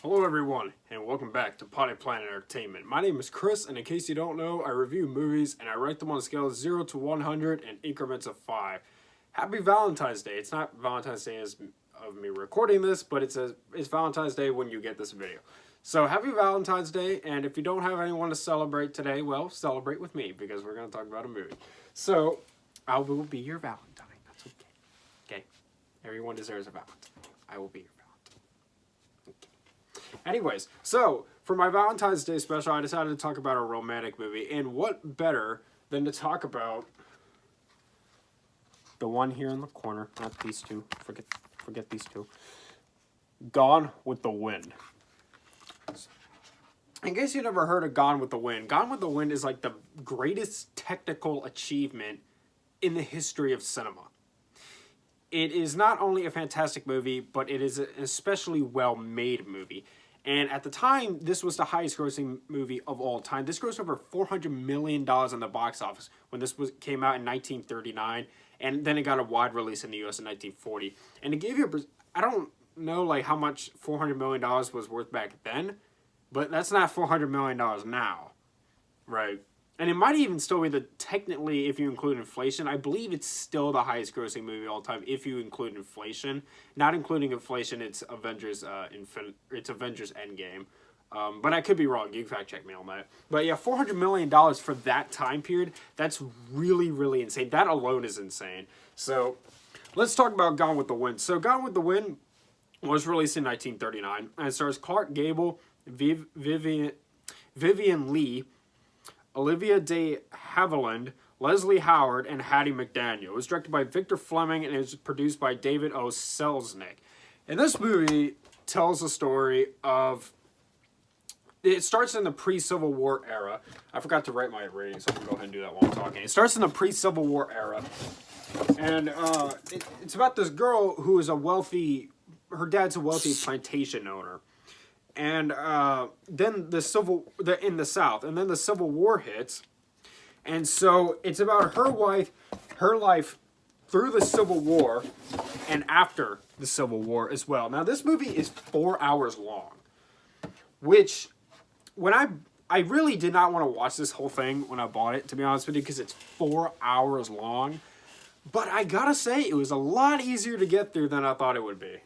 Hello everyone, and welcome back to Potty Planet Entertainment. My name is Chris, and in case you don't know, I review movies, and I rank them on a scale of 0 to 100 in increments of 5. Happy Valentine's Day. It's not Valentine's Day as of me recording this, but it's Valentine's Day when you get this video. So happy Valentine's Day, and if you don't have anyone to celebrate today, well, celebrate with me, because we're going to talk about a movie. So, I will be your Valentine. That's okay. Okay? Everyone deserves a Valentine. I will be your Valentine. Anyways, so for my Valentine's Day special, I decided to talk about a romantic movie, and what better than to talk about the one here in the corner, not these two, forget these two, Gone with the Wind. In case you never heard of Gone with the Wind, Gone with the Wind is like the greatest technical achievement in the history of cinema. It is not only a fantastic movie, but it is an especially well-made movie. And at the time, this was the highest-grossing movie of all time. This grossed over $400 million in the box office when this came out in 1939, and then it got a wide release in the U.S. in 1940. And to give you I don't know like how much $400 million was worth back then, but that's not $400 million now, right? And it might even still be technically, if you include inflation, I believe it's still the highest grossing movie of all time if you include inflation. Not including inflation, it's Avengers Endgame. But I could be wrong. You can fact check me on that. But yeah, $400 million for that time period, that's really, really insane. That alone is insane. So let's talk about Gone with the Wind. So Gone with the Wind was released in 1939. And it stars Clark Gable, Vivian Leigh, Olivia de Havilland, Leslie Howard, and Hattie McDaniel. It was directed by Victor Fleming and it was produced by David O. Selznick. And this movie tells the story of... It starts in the pre-Civil War era. I forgot to write my rating, so I'm going to go ahead and do that while I'm talking. It starts in the pre-Civil War era. And it's about this girl who is a wealthy... Her dad's a wealthy plantation owner. And then in the South, and then the Civil War hits, and so it's about her life through the Civil War, and after the Civil War as well. Now this movie is 4 hours long, which when I really did not want to watch this whole thing when I bought it, to be honest with you, because it's 4 hours long. But I gotta say, it was a lot easier to get through than I thought it would be.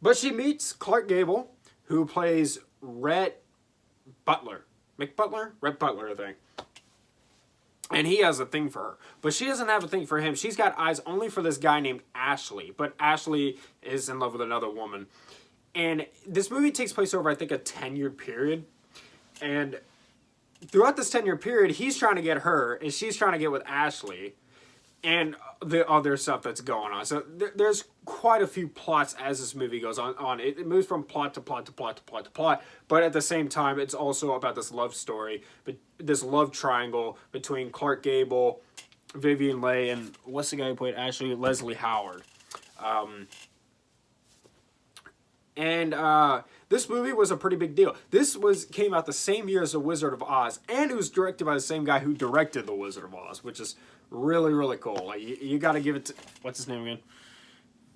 But she meets Clark Gable, who plays Rhett Butler. McButler? Rhett Butler, I think. And he has a thing for her. But she doesn't have a thing for him. She's got eyes only for this guy named Ashley. But Ashley is in love with another woman. And this movie takes place over, I think, a 10-year period. And throughout this 10-year period, he's trying to get her, and she's trying to get with Ashley. And the other stuff that's going on. So there's quite a few plots as this movie goes on. It moves from plot to plot to plot to plot to plot. But at the same time, it's also about this love story. But this love triangle between Clark Gable, Vivian Leigh, and what's the guy who played Ashley? Leslie Howard. This movie was a pretty big deal. This came out the same year as The Wizard of Oz. And it was directed by the same guy who directed The Wizard of Oz, which is really, really cool. Like you got to give it to... What's his name again?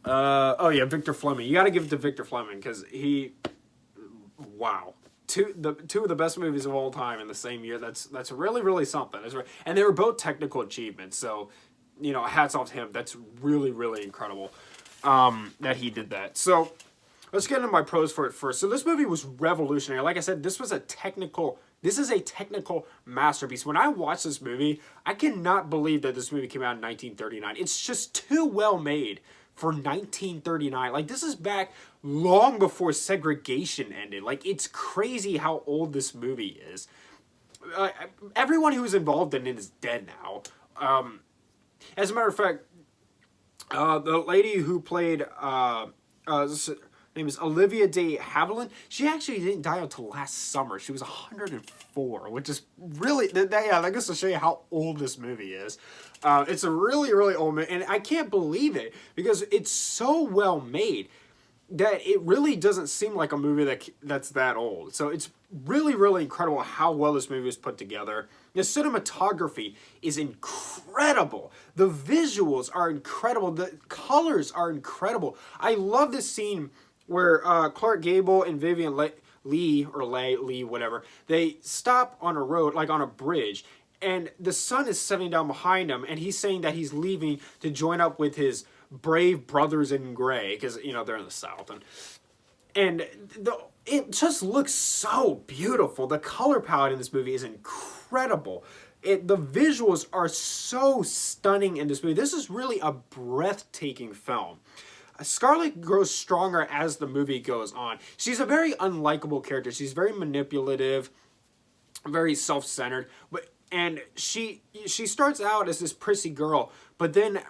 Oh, yeah, Victor Fleming. You got to give it to Victor Fleming because he... Wow. Two of the best movies of all time in the same year. That's really, really something. And they were both technical achievements. So, you know, hats off to him. That's really, really incredible that he did that. So, let's get into my pros for it first. So, this movie was revolutionary. Like I said, this is a technical masterpiece. When I watch this movie, I cannot believe that this movie came out in 1939. It's just too well made for 1939. Like, this is back long before segregation ended. Like, it's crazy how old this movie is. Everyone who was involved in it is dead now. As a matter of fact, the lady who played... name is Olivia de Havilland. She actually didn't die until last summer. She was 104, which is really... Yeah, that goes to show you how old this movie is. It's a really, really old movie, and I can't believe it, because it's so well made that it really doesn't seem like a movie that's that old. So it's really, really incredible how well this movie was put together. The cinematography is incredible. The visuals are incredible. The colors are incredible. I love this scene where Clark Gable and Lee, whatever, they stop on a road, like on a bridge, and the sun is setting down behind him, and he's saying that he's leaving to join up with his brave brothers in gray, because, you know, they're in the South, and it just looks so beautiful. The color palette in this movie is incredible. The visuals are so stunning in this movie. This is really a breathtaking film. Scarlett grows stronger as the movie goes on. She's a very unlikable character. She's very manipulative, very self-centered, and she starts out as this prissy girl, but then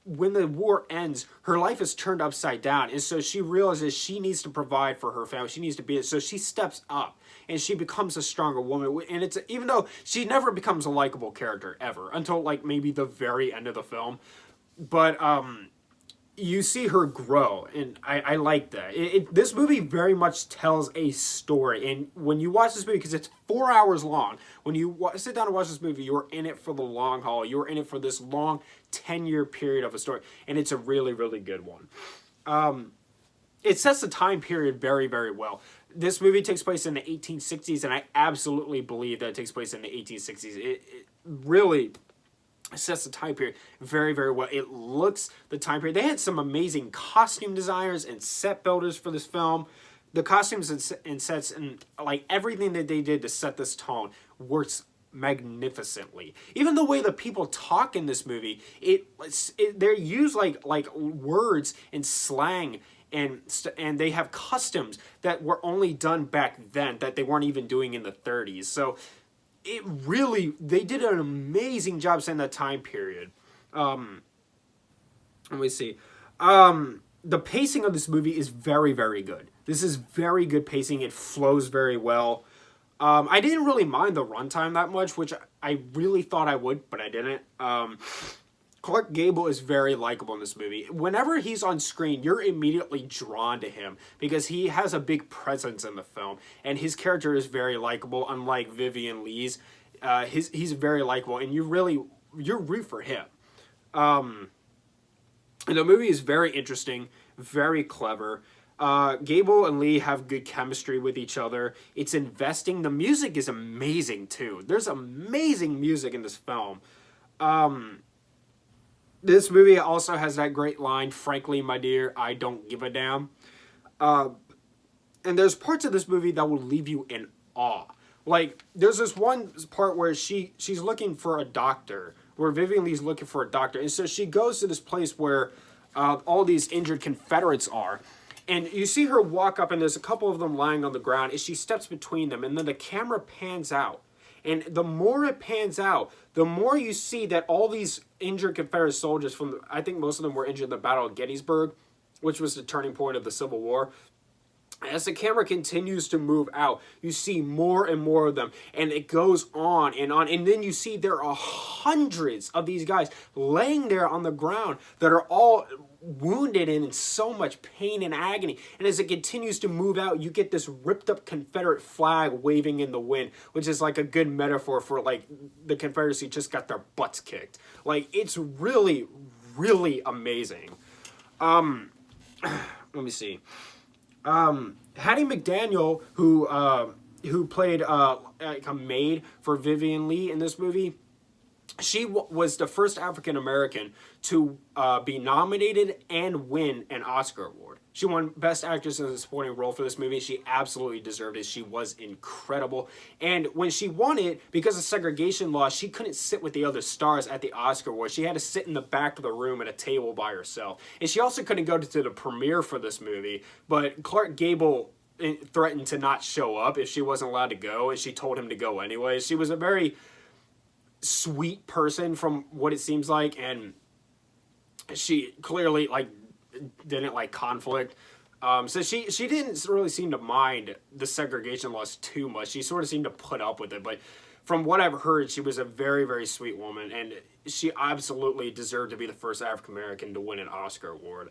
when the war ends, her life is turned upside down, and so she realizes she needs to provide for her family. She needs to be it. So she steps up, and she becomes a stronger woman. And it's, even though she never becomes a likable character ever until like maybe the very end of the film, but you see her grow, and I like that. This movie very much tells a story, and when you watch this movie, because it's 4 hours long, when you sit down and watch this movie, you're in it for the long haul. You're in it for this long 10-year period of a story, and it's a really, really good one. It sets the time period very, very well. This movie takes place in the 1860s, and I absolutely believe that it takes place in the 1860s. It really sets the time period very, very well. It looks the time period. They had some amazing costume designers and set builders for this film. The costumes and sets and like everything that they did to set this tone works magnificently. Even the way the people talk in this movie, they use like words and slang, and they have customs that were only done back then that they weren't even doing in the 30s. So they did an amazing job setting that time period. Let me see. The pacing of this movie is very, very good. This is very good pacing. It flows very well. I didn't really mind the runtime that much, which I really thought I would, but I didn't. Clark Gable is very likable in this movie. Whenever he's on screen, you're immediately drawn to him because he has a big presence in the film, and his character is very likable, unlike Vivien Leigh's. He's very likable, and you're root for him. And the movie is very interesting, very clever. Gable and Leigh have good chemistry with each other. It's investing. The music is amazing, too. There's amazing music in this film. This movie also has that great line, "Frankly, my dear, I don't give a damn." And there's parts of this movie that will leave you in awe. Like, there's this one part where she's looking for a doctor, where Vivien Leigh's looking for a doctor. And so she goes to this place where all these injured Confederates are. And you see her walk up, and there's a couple of them lying on the ground, and she steps between them, and then the camera pans out. And the more it pans out, the more you see that all these injured Confederate soldiers I think most of them were injured in the Battle of Gettysburg, which was the turning point of the Civil War. As the camera continues to move out, you see more and more of them, and it goes on, and then you see there are hundreds of these guys laying there on the ground that are all wounded and in so much pain and agony. And as it continues to move out, you get this ripped up Confederate flag waving in the wind, which is like a good metaphor for like the Confederacy just got their butts kicked. Like, it's really, really amazing. Let me see. Hattie McDaniel, who played like a maid for Vivien Leigh in this movie, she was the first African American to be nominated and win an Oscar award. She won Best Actress in a Supporting Role for this movie. She absolutely deserved it. She was incredible. And when she won it, because of segregation laws, she couldn't sit with the other stars at the Oscar Awards. She had to sit in the back of the room at a table by herself. And she also couldn't go to the premiere for this movie. But Clark Gable threatened to not show up if she wasn't allowed to go, and she told him to go anyway. She was a very sweet person from what it seems like, and she clearly like didn't like conflict, so she didn't really seem to mind the segregation laws too much. She sort of seemed to put up with it, but from what I've heard, she was a very, very sweet woman, and she absolutely deserved to be the first African American to win an Oscar award.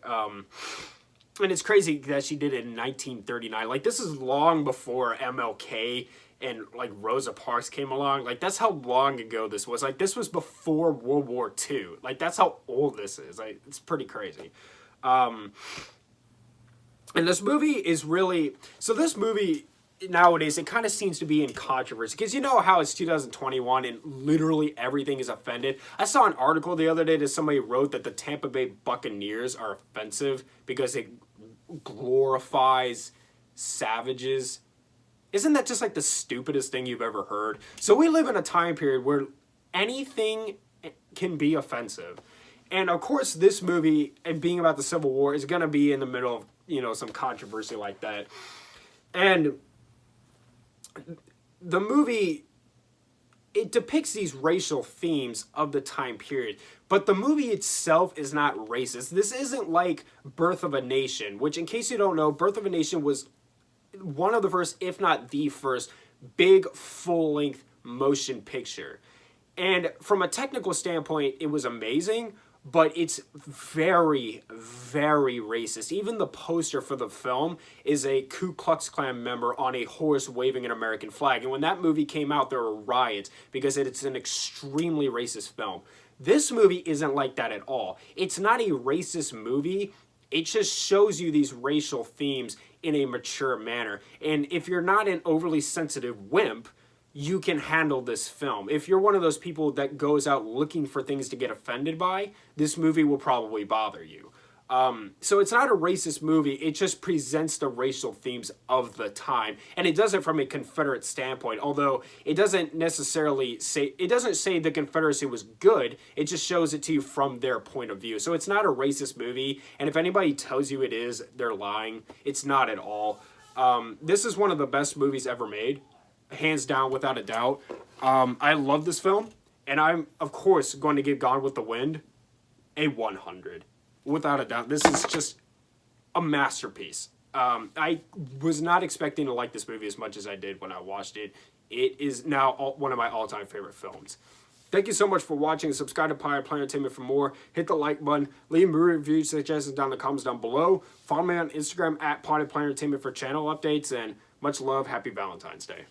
And it's crazy that she did it in 1939. Like, this is long before MLK and like Rosa Parks came along. Like, that's how long ago this was. Like, this was before World War II. Like, that's how old this is. Like, it's pretty crazy. And this movie is really, so this movie nowadays, it kind of seems to be in controversy because you know how it's 2021 and literally everything is offended. I saw an article the other day that somebody wrote that the Tampa Bay Buccaneers are offensive because it glorifies savages. Isn't that just like the stupidest thing you've ever heard? So we live in a time period where anything can be offensive. And of course, this movie, and being about the Civil War, is going to be in the middle of, you know, some controversy like that. And the movie, it depicts these racial themes of the time period, but the movie itself is not racist. This isn't like Birth of a Nation, which, in case you don't know, Birth of a Nation was one of the first, if not the first, big full-length motion picture. And from a technical standpoint, it was amazing, but it's very, very racist. Even the poster for the film is a Ku Klux Klan member on a horse waving an American flag. And when that movie came out, there were riots because it's an extremely racist film. This movie isn't like that at all. It's not a racist movie. It just shows you these racial themes in a mature manner. And if you're not an overly sensitive wimp, you can handle this film. If you're one of those people that goes out looking for things to get offended by, this movie will probably bother you. So it's not a racist movie. It just presents the racial themes of the time. And it does it from a Confederate standpoint, although it doesn't necessarily say, it doesn't say the Confederacy was good. It just shows it to you from their point of view. So it's not a racist movie. And if anybody tells you it is, they're lying. It's not at all. This is one of the best movies ever made. Hands down, without a doubt. I love this film, and I'm, of course, going to give Gone with the Wind a 100. Without a doubt. This is just a masterpiece. I was not expecting to like this movie as much as I did when I watched it. It is now one of my all-time favorite films. Thank you so much for watching. Subscribe to Potty Player Entertainment for more. Hit the like button. Leave me reviews, suggestions down in the comments down below. Follow me on Instagram at Potty Player Entertainment for channel updates, and much love. Happy Valentine's Day.